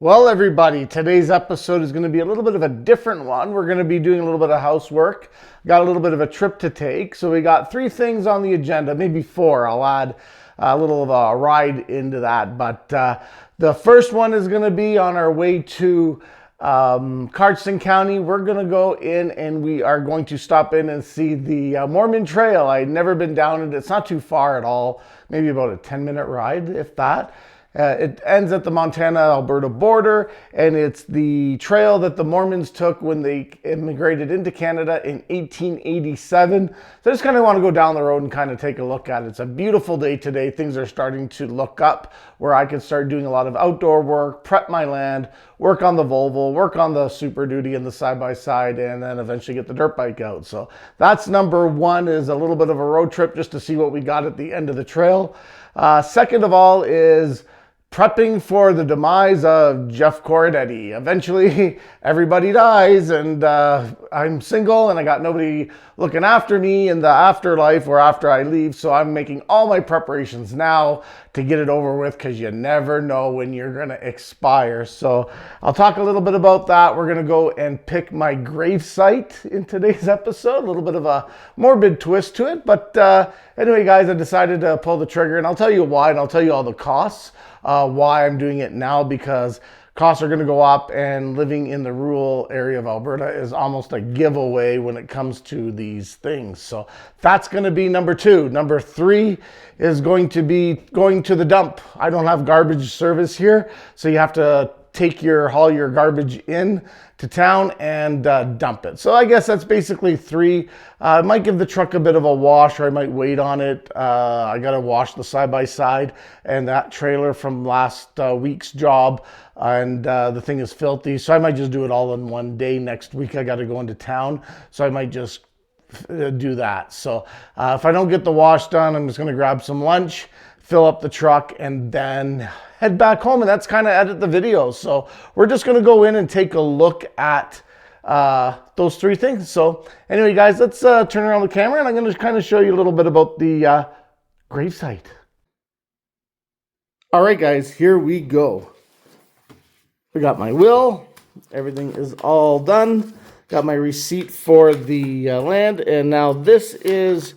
Well, everybody, today's episode is going to be a little bit of a different one. We're going to be doing a little bit of housework. Got a little bit of a trip to take. So we got 3 things on the agenda, maybe 4. I'll add a little of a ride into that. But the first one is going to be on our way to Cardston County. We're going to go in and we are going to stop in and see the Mormon Trail. I've never been down it. It's not too far at all. Maybe about a 10-minute ride, if that. It ends at the Montana-Alberta border, and it's the trail that the Mormons took when they immigrated into Canada in 1887. So I just kind of want to go down the road and kind of take a look at it. It's a beautiful day today. Things are starting to look up where I can start doing a lot of outdoor work, prep my land, work on the Volvo, work on the Super Duty and the side-by-side, and then eventually get the dirt bike out. So that's number one, is a little bit of a road trip just to see what we got at the end of the trail. Second of all is prepping for the demise of Jeff Corradetti. Eventually, everybody dies, and I'm single, and I got nobody looking after me in the afterlife or after I leave, so I'm making all my preparations now to get it over with, because you never know when you're going to expire. So I'll talk a little bit about that. We're going to go and pick my grave site in today's episode. A little bit of a morbid twist to it, but anyway, guys, I decided to pull the trigger, and I'll tell you why, and I'll tell you all the costs. Why I'm doing it now, because costs are going to go up, and living in the rural area of Alberta is almost a giveaway when it comes to these things. So that's going to be number 2. Number 3 is going to be going to the dump. I don't have garbage service here, so you have to haul your garbage in to town and dump it. So I guess that's basically 3. I might give the truck a bit of a wash, or I might wait on it. I got to wash the side-by-side and that trailer from last week's job, and the thing is filthy. So I might just do it all in one day. Next week I got to go into town, so I might just do that. So if I don't get the wash done, I'm just going to grab some lunch, fill up the truck, and then head back home, and that's kind of edit the video. So we're just going to go in and take a look at those 3 things. So anyway, guys, let's turn around the camera, and I'm going to kind of show you a little bit about the gravesite. All right, guys, here we go. We got my will. Everything is all done. Got my receipt for the land, and now this is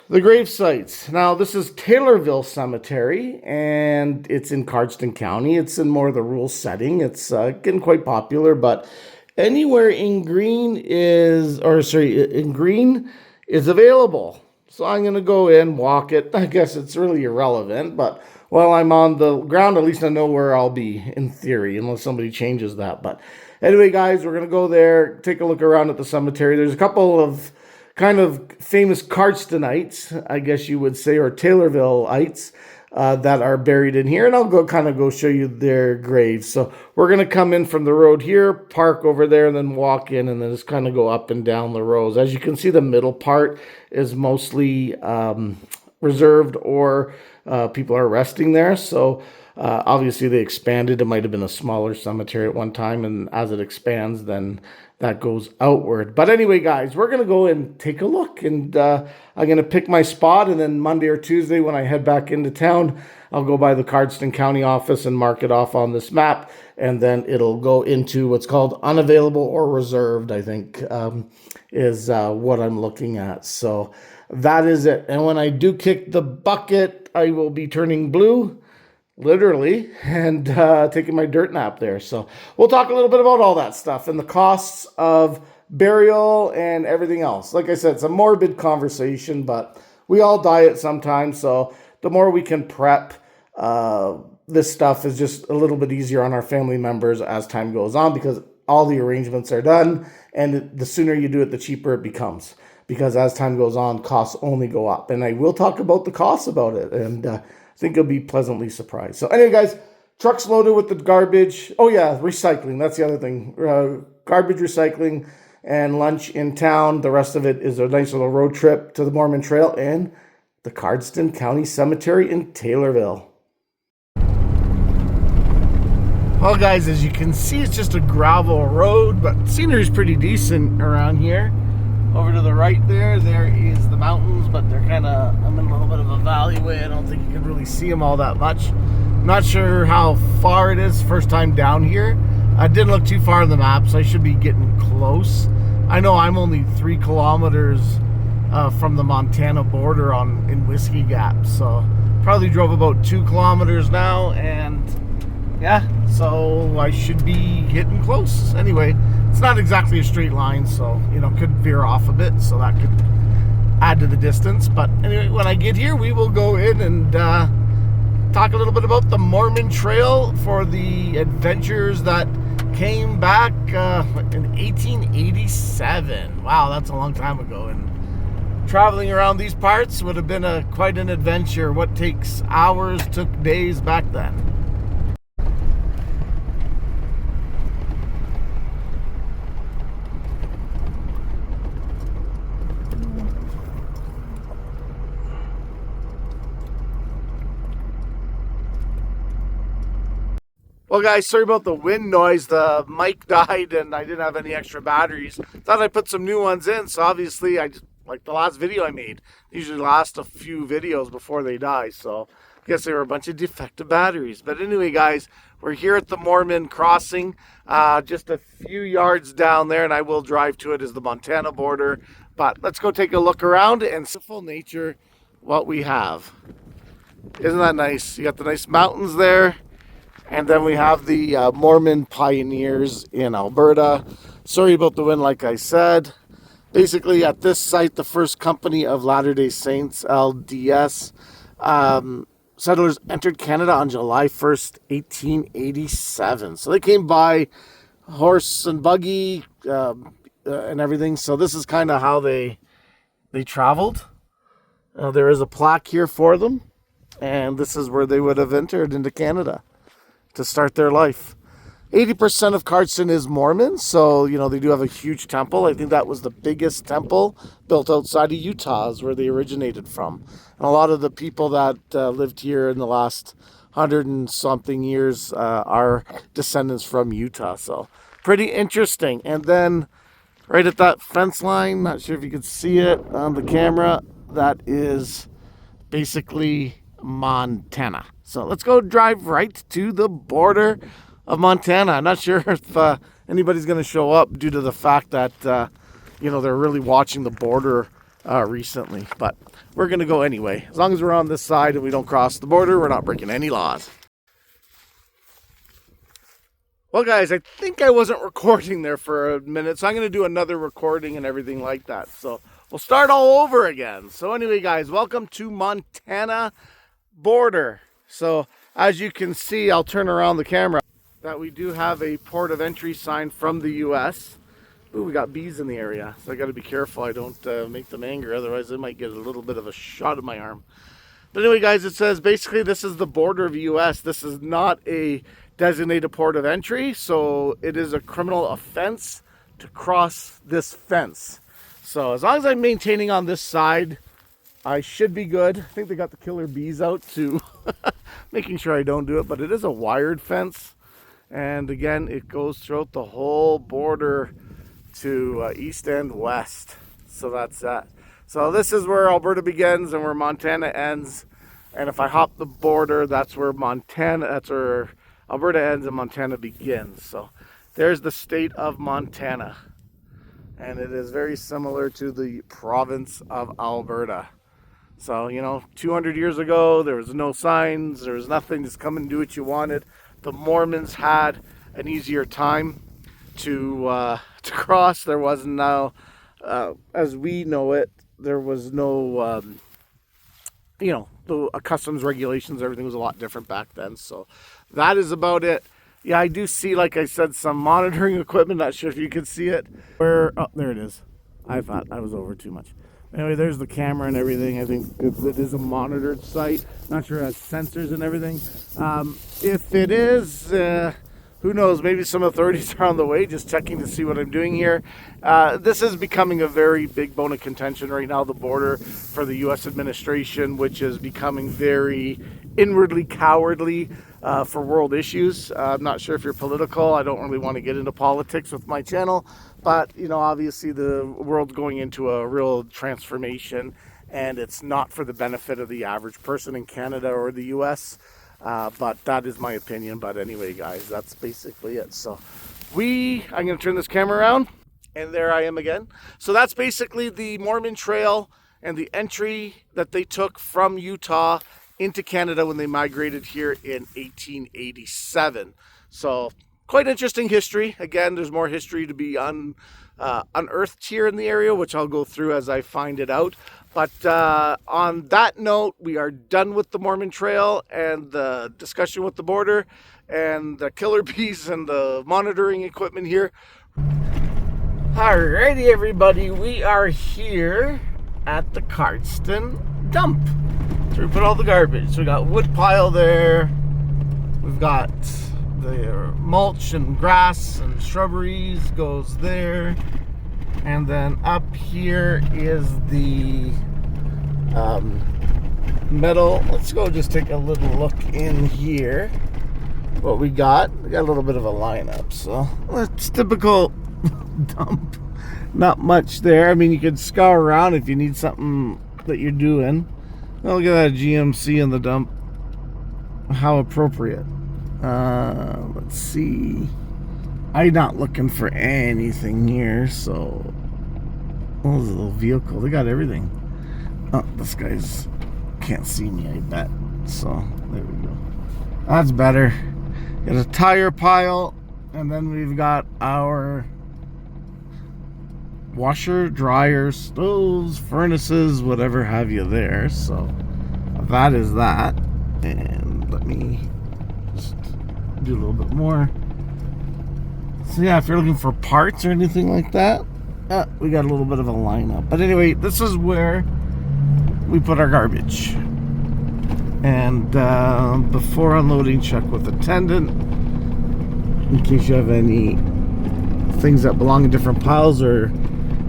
the grave sites. Now, this is Taylorville Cemetery, and it's in Cardston County. It's in more of the rural setting. It's getting quite popular, but anywhere in green is available. So I'm going to go in, walk it. I guess it's really irrelevant, but while I'm on the ground, at least I know where I'll be, in theory, unless somebody changes that. But anyway, guys, we're going to go there, take a look around at the cemetery. There's a couple of kind of famous Cardstonites, I guess you would say, or Taylorvilleites that are buried in here, and I'll go show you their graves. So we're going to come in from the road here, park over there, and then walk in, and then just kind of go up and down the rows. As you can see, the middle part is mostly reserved, or people are resting there. So obviously they expanded. It might have been a smaller cemetery at one time, and as it expands, then that goes outward. But anyway, guys, we're going to go and take a look, and I'm going to pick my spot, and then Monday or Tuesday when I head back into town, I'll go by the Cardston County office and mark it off on this map, and then it'll go into what's called unavailable or reserved, I think, is what I'm looking at. So that is it. And when I do kick the bucket, I will be turning blue, literally, and taking my dirt nap there. So we'll talk a little bit about all that stuff and the costs of burial and everything else. Like I said, it's a morbid conversation, but we all die at some time. So the more we can prep, this stuff is just a little bit easier on our family members as time goes on, because all the arrangements are done, and the sooner you do it, the cheaper it becomes, because as time goes on, costs only go up. And I will talk about the costs about it, and I think you'll be pleasantly surprised. So anyway, guys, truck's loaded with the garbage. Oh yeah, recycling. That's the other thing. Garbage recycling and lunch in town. The rest of it is a nice little road trip to the Mormon Trail and the Cardston County Cemetery in Taylorville. Well, guys, as you can see, it's just a gravel road, but scenery's pretty decent around here. Over to the right there is the mountains, but they're I'm in a little bit of a valley way. I don't think you can really see them all that much. Not sure how far it is, first time down here. I didn't look too far on the map, so I should be getting close. I know I'm only 3 kilometers from the Montana border in Whiskey Gap, so probably drove about 2 kilometers now, and yeah, so I should be getting close. Anyway, it's not exactly a straight line, so could veer off a bit, so that could add to the distance. But anyway, when I get here, we will go in and talk a little bit about the Mormon Trail for the adventures that came back in 1887. Wow, that's a long time ago, and traveling around these parts would have been quite an adventure. What takes hours took days back then. Well, guys, sorry about the wind noise. The mic died and I didn't have any extra batteries. Thought I'd put some new ones in, so obviously like the last video I made, usually last a few videos before they die, so I guess they were a bunch of defective batteries. But anyway, guys, we're here at the Mormon Crossing, just a few yards down there, and I will drive to it as the Montana border. But let's go take a look around and see full nature what we have. Isn't that nice? You got the nice mountains there. And then we have the Mormon pioneers in Alberta. Sorry about the wind, like I said. Basically, at this site, the First Company of Latter-day Saints, LDS, settlers entered Canada on July 1st, 1887. So they came by horse and buggy and everything. So this is kind of how they traveled. There is a plaque here for them. And this is where they would have entered into Canada to start their life. 80% of Cardston is Mormon, so they do have a huge temple. I think that was the biggest temple built outside of Utah, is where they originated from. And a lot of the people that lived here in the last 100 and something years are descendants from Utah, so pretty interesting. And then right at that fence line, not sure if you can see it on the camera, that is basically Montana. So let's go drive right to the border of Montana. I'm not sure if anybody's going to show up due to the fact that, they're really watching the border recently. But we're going to go anyway. As long as we're on this side and we don't cross the border, we're not breaking any laws. Well, guys, I think I wasn't recording there for a minute, so I'm going to do another recording and everything like that. So we'll start all over again. So anyway, guys, welcome to Montana border. So as you can see, I'll turn around the camera, that we do have a port of entry sign from the US. Ooh, we got bees in the area, so I got to be careful I don't make them angry, otherwise they might get a little bit of a shot of my arm. But anyway, guys, it says basically this is the border of the US. This is not a designated port of entry, so it is a criminal offense to cross this fence. So as long as I'm maintaining on this side, I should be good. I think they got the killer bees out too, making sure I don't do it. But it is a wired fence, and again, it goes throughout the whole border to east and west. So that's that. So this is where Alberta begins and where Montana ends. And if I hop the border, that's where Alberta ends and Montana begins. So there's the state of Montana, and it is very similar to the province of Alberta. So, 200 years ago, there was no signs, there was nothing, just come and do what you wanted. The Mormons had an easier time to cross. There was no, as we know it, there was no, the customs regulations, everything was a lot different back then. So that is about it. Yeah, I do see, like I said, some monitoring equipment. Not sure if you can see it. Oh, there it is. I thought I was over too much. Anyway, there's the camera and everything. I think it is a monitored site. Not sure it has sensors and everything. If it is, who knows, maybe some authorities are on the way just checking to see what I'm doing here. This is becoming a very big bone of contention right now, the border for the U.S. administration, which is becoming very inwardly cowardly for world issues. I'm not sure if you're political. I don't really want to get into politics with my channel. But, obviously the world's going into a real transformation, and it's not for the benefit of the average person in Canada or the U.S. But that is my opinion. But anyway, guys, that's basically it. So I'm going to turn this camera around, and there I am again. So that's basically the Mormon Trail and the entry that they took from Utah into Canada when they migrated here in 1887. So quite interesting history. Again, there's more history to be unearthed here in the area, which I'll go through as I find it out. But on that note, we are done with the Mormon Trail and the discussion with the border and the killer bees and the monitoring equipment here. Alrighty, everybody, we are here at the Cardston dump. So we put all the garbage. So we got wood pile there. We've got the mulch and grass and shrubberies goes there. And then up here is the metal. Let's go just take a little look in here. What we got a little bit of a lineup. So it's typical dump. Not much there. I mean, you could scour around if you need something that you're doing. Oh, look at that GMC in the dump. How appropriate. Let's see. I'm not looking for anything here, so... Oh, there's a little vehicle. They got everything. Oh, this guy's... can't see me, I bet. So, there we go. That's better. Got a tire pile, and then we've got our... washer, dryer, stoves, furnaces, whatever have you there. So that is that. And let me just do a little bit more. So yeah, if you're looking for parts or anything like that, we got a little bit of a lineup. But anyway, this is where we put our garbage. And before unloading, check with attendant in case you have any things that belong in different piles or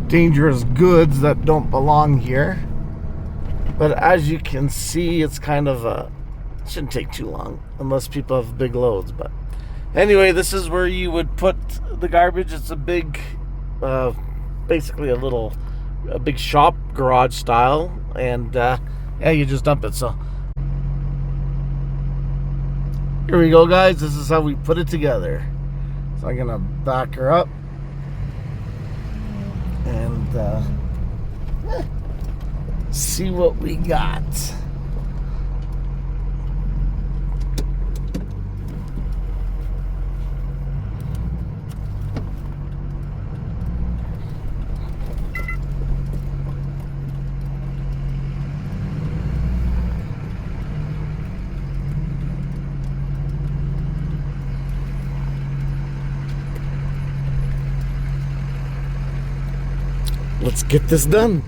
dangerous goods that don't belong here. But as you can see, it's kind of shouldn't take too long unless people have big loads. But anyway, this is where you would put the garbage. It's a big basically a big shop garage style, and yeah, you just dump it. So here we go, guys. This is how we put it together. So I'm gonna back her up and see what we got. Let's get this done.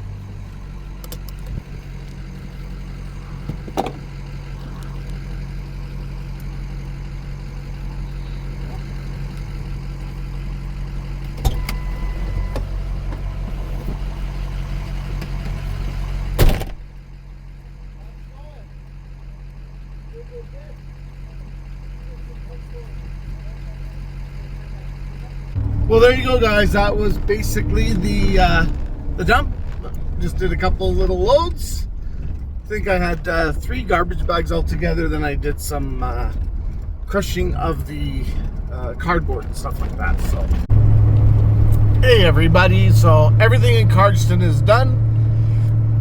Well, there you go, guys. That was basically the dump. Just did a couple little loads. I think I had 3 garbage bags altogether. Then I did some crushing of the cardboard and stuff like that. So, hey everybody! So everything in Cardston is done,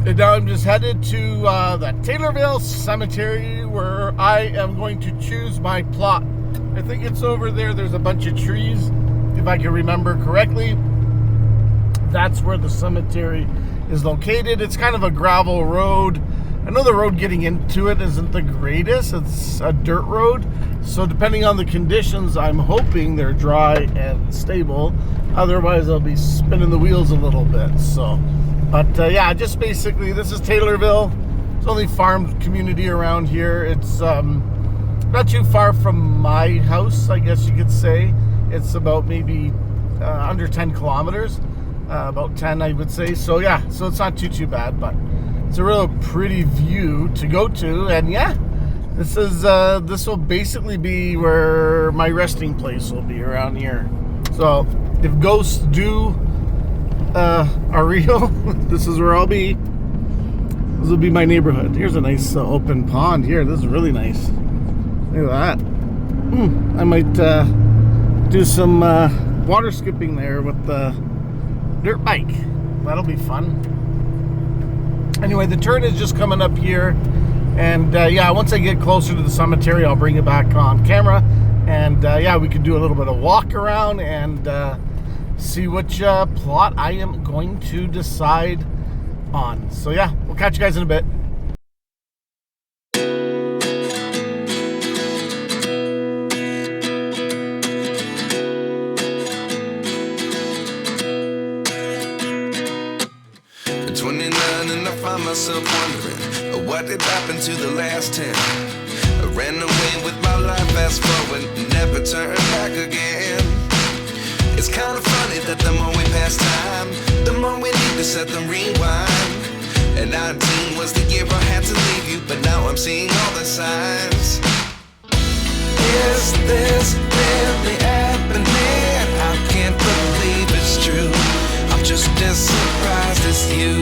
and now I'm just headed to the Taylorville Cemetery, where I am going to choose my plot. I think it's over there. There's a bunch of trees, if I can remember correctly. That's where the cemetery is located. It's kind of a gravel road. I know the road getting into it isn't the greatest. It's a dirt road. So depending on the conditions, I'm hoping they're dry and stable. Otherwise, I'll be spinning the wheels a little bit. So, but yeah, just basically, this is Taylorville. It's only farm community around here. It's not too far from my house, I guess you could say. It's about maybe under 10 kilometers. About 10, I would say. So yeah, so it's not too bad, but it's a real pretty view to go to. And yeah, this will basically be where my resting place will be, around here. So if ghosts are real, this is where I'll be. This will be my neighborhood. Here's a nice open pond here. This is really nice. Look at that. I might do some water skipping there with the dirt bike. That'll be fun. Anyway, the turn is just coming up here. And yeah, once I get closer to the cemetery, I'll bring it back on camera. And yeah, we could do a little bit of walk around and see which plot I am going to decide on. So yeah, we'll catch you guys in a bit. At 29 and I find myself wondering what did happen to the last 10. I ran away with my life, fast forward, never turn back again. It's kind of funny that the more we pass time, the more we need to set them rewind. And 19 was the year I had to leave you, but now I'm seeing all the signs. Is this really happening? I can't believe it's true. I'm just as surprised as you.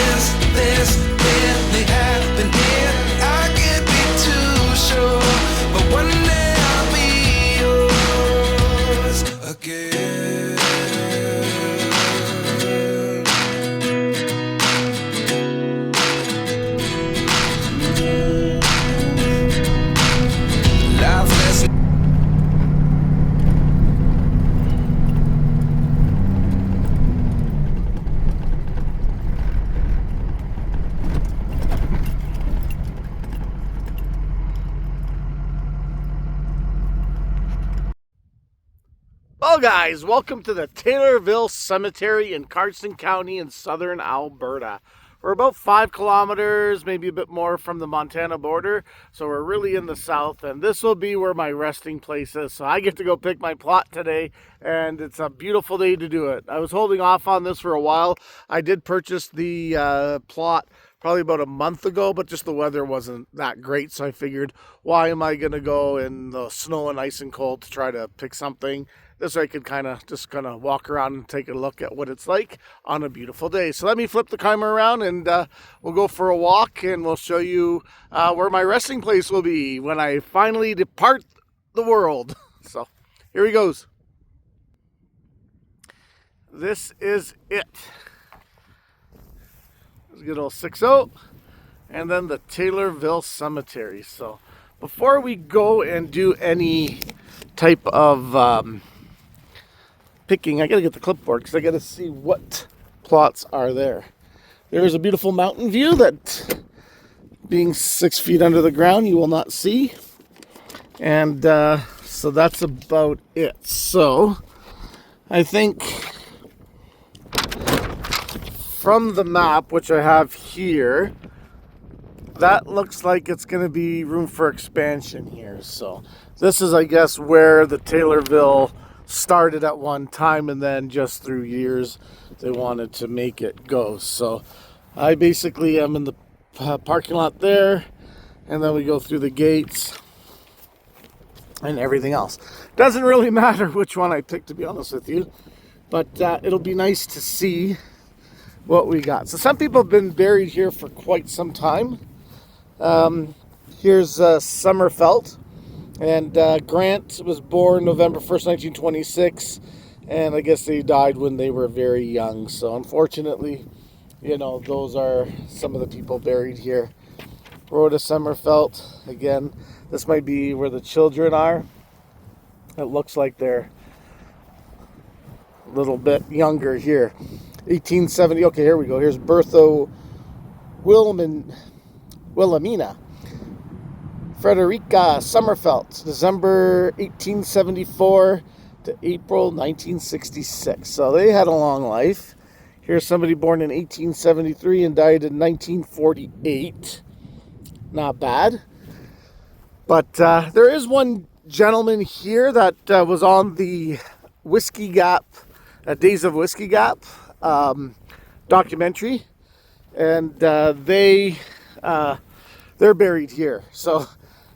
Is this really happening? I can't be too sure, but one day I'll be yours again. Life lesson. Well, guys, welcome to the Taylorville Cemetery in Carson County in southern Alberta. We're about 5 kilometers, maybe a bit more from the Montana border, so we're really in the south, and this will be where my resting place is. So I get to go pick my plot today, and it's a beautiful day to do it. I was holding off on this for a while. I did purchase the plot probably about a month ago, but just the weather wasn't that great, so I figured, why am I going to go in the snow and ice and cold to try to pick something? This way I could kind of walk around and take a look at what it's like on a beautiful day. So let me flip the camera around and we'll go for a walk and we'll show you where my resting place will be when I finally depart the world. So here he goes. This is it. There's a good old 6-0 and then the Taylorville Cemetery. So before we go and do any type of picking, I gotta get the clipboard because I gotta see what plots are there. There's a beautiful mountain view that, being 6 feet under the ground, you will not see. And so that's about it. So I think from the map, which I have here, that looks like it's going to be room for expansion here. So this is, I guess, where the Taylorville started at one time, and then just through years they wanted to make it go. So I basically am in the parking lot there, and then we go through the gates and everything else. Doesn't really matter which one I pick, to be honest with you, but it'll be nice to see what we got. So some people have been buried here for quite some time. Here's Summerfelt, and Grant was born November 1st, 1926, and I guess they died when they were very young. So unfortunately, you know, those are some of the people buried here. Rhoda Summerfelt, again, this might be where the children are. It looks like they're a little bit younger here. 1870, okay, here we go. Here's Bertha Wilhelmina. Frederica Summerfelt, December 1874 to April 1966. So they had a long life. Here's somebody born in 1873 and died in 1948. Not bad. But there is one gentleman here that was on the Whiskey Gap, Days of Whiskey Gap documentary. And they're buried here. So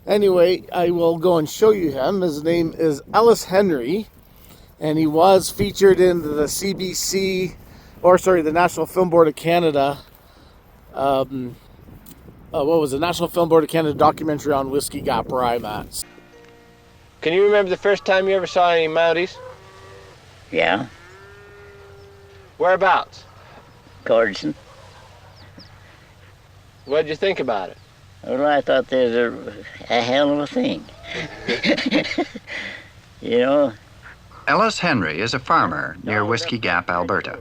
anyway, I will go and show you him. His name is Ellis Henry, and he was featured in the the National Film Board of Canada what was it, National Film Board of Canada documentary on Whiskey Gap where I'm at. Can you remember the first time you ever saw any Mounties? Yeah, Whereabouts? Cordson. What did you think about it? Well, I thought they was a hell of a thing. You know? Ellis Henry is a farmer near Whiskey Gap, Alberta.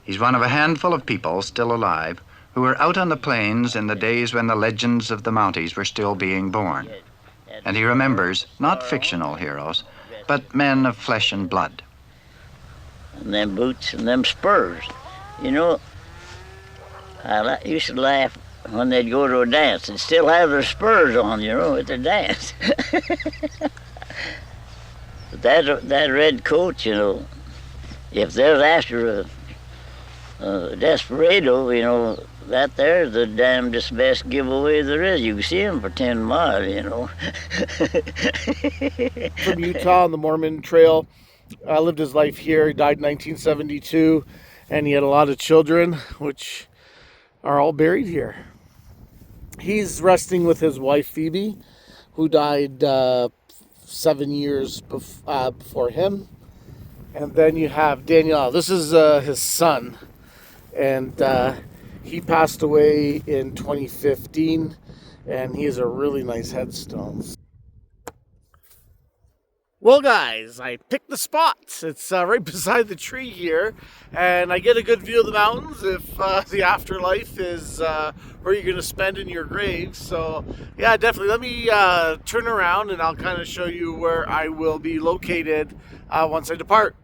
He's one of a handful of people still alive who were out on the plains in the days when the legends of the Mounties were still being born. And he remembers not fictional heroes, but men of flesh and blood. And them boots and them spurs. You know, I used to laugh when they'd go to a dance and still have their spurs on, you know, at their dance. But that red coat, you know, if they're after a desperado, you know, that there's the damnedest best giveaway there is. You can see him for 10 miles, you know. From Utah on the Mormon Trail. Lived his life here. He died in 1972, and he had a lot of children, which are all buried here. He's resting with his wife, Phoebe, who died 7 years before him. And then you have Daniel. This is his son. And he passed away in 2015. And he has a really nice headstone. Well, guys, I picked the spot. It's right beside the tree here, and I get a good view of the mountains if the afterlife is where you're going to spend in your grave. So, yeah, definitely. Let me turn around, and I'll kind of show you where I will be located once I depart.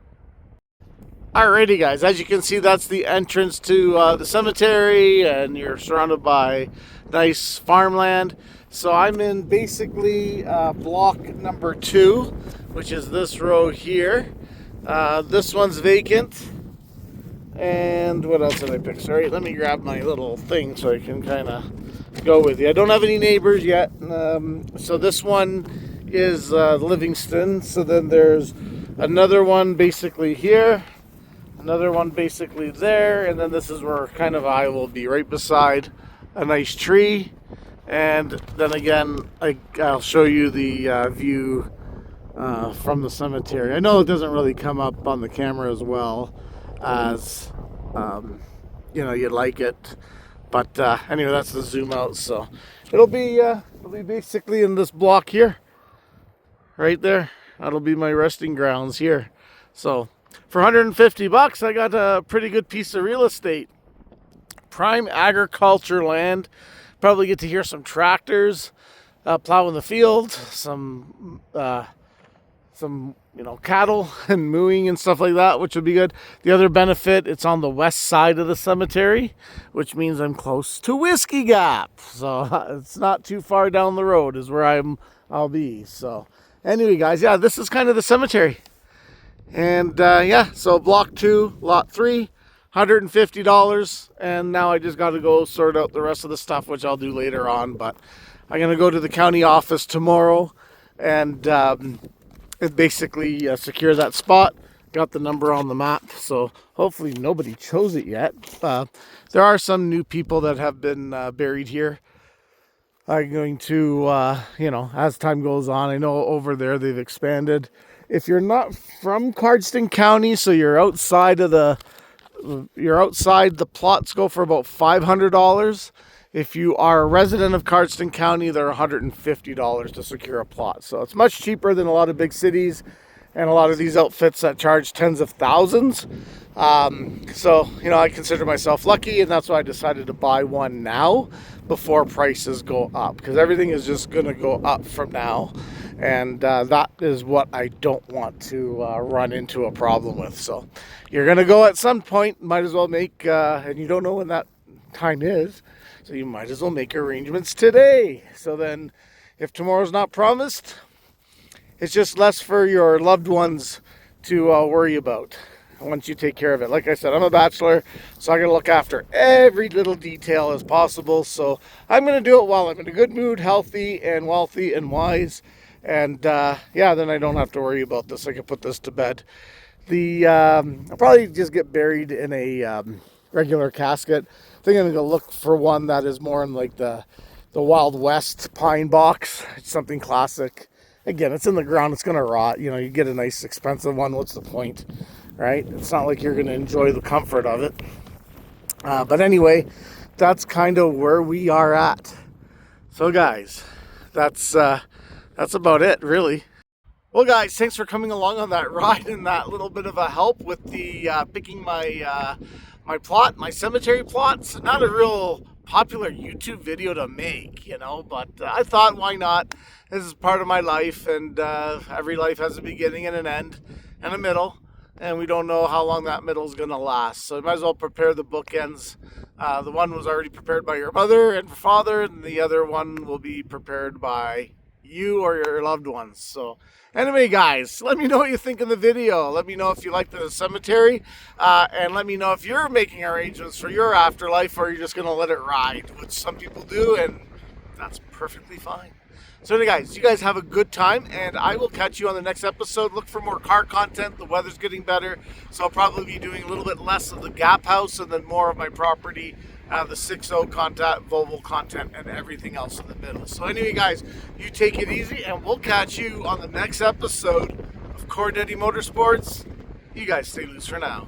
Alrighty, guys. As you can see, that's the entrance to the cemetery, and you're surrounded by nice farmland. So I'm in basically block number 2, which is this row here. This one's vacant. And what else did I pick? Sorry, let me grab my little thing so I can kind of go with you. I don't have any neighbors yet. So this one is Livingston. So then there's another one basically here. Another one basically there. And then this is where kind of I will be, right beside a nice tree. And then again, I'll show you the view from the cemetery. I know it doesn't really come up on the camera as well as you'd like it, but anyway, that's the zoom out. So it'll be basically in this block here, right there. That'll be my resting grounds here. So for $150, I got a pretty good piece of real estate, prime agriculture land. Probably get to hear some tractors plowing the field, some cattle and mooing and stuff like that, which would be good. The other benefit, it's on the west side of the cemetery, which means I'm close to Whiskey Gap. So it's not too far down the road is where I'll be. So anyway, guys, yeah, this is kind of the cemetery. And so block 2, lot 3. $150, and now I just got to go sort out the rest of the stuff, which I'll do later on. But I'm going to go to the county office tomorrow and basically secure that spot. Got the number on the map, so hopefully nobody chose it yet. There are some new people that have been buried here. I'm going to, as time goes on, I know over there they've expanded. If you're not from Cardston County, so you're outside the plots go for about $500. If you are a resident of Cardston County, they're $150 to secure a plot. So it's much cheaper than a lot of big cities and a lot of these outfits that charge tens of thousands. I consider myself lucky, and that's why I decided to buy one now before prices go up, because everything is just going to go up from now. And that is what I don't want to run into a problem with. So you're going to go at some point, might as well make, and you don't know when that time is, so you might as well make arrangements today. So then if tomorrow's not promised, it's just less for your loved ones to worry about once you take care of it. Like I said, I'm a bachelor, so I got to look after every little detail as possible. So I'm going to do it while I'm in a good mood, healthy and wealthy and wise. And then I don't have to worry about this. I can put this to bed. I'll probably just get buried in a regular casket. think I'm going to look for one that is more in like the Wild West pine box. It's something classic. Again, it's in the ground. It's going to rot. You know, you get a nice expensive one. What's the point, right? It's not like you're going to enjoy the comfort of it. But anyway, that's kind of where we are at. So guys, that's about it, really. Well, guys, thanks for coming along on that ride and that little bit of a help with the picking my my cemetery plots. Not a real popular YouTube video to make, you know, but I thought, why not? This is part of my life, and every life has a beginning and an end and a middle, and we don't know how long that middle is going to last. So I might as well prepare the bookends. The one was already prepared by your mother and father, and the other one will be prepared by you or your loved ones. So anyway, guys, let me know what you think of the video. Let me know if you like the cemetery, and let me know if you're making arrangements for your afterlife, or you're just going to let it ride, which some people do, and that's perfectly fine. So anyway, guys, you guys have a good time, and I will catch you on the next episode. Look for more car content. The weather's getting better, so I'll probably be doing a little bit less of the Gap House and then more of my property, the 6.0 content, Volvo content, and everything else in the middle. So anyway, guys, you take it easy, and we'll catch you on the next episode of Cordetti Motorsports. You guys stay loose for now.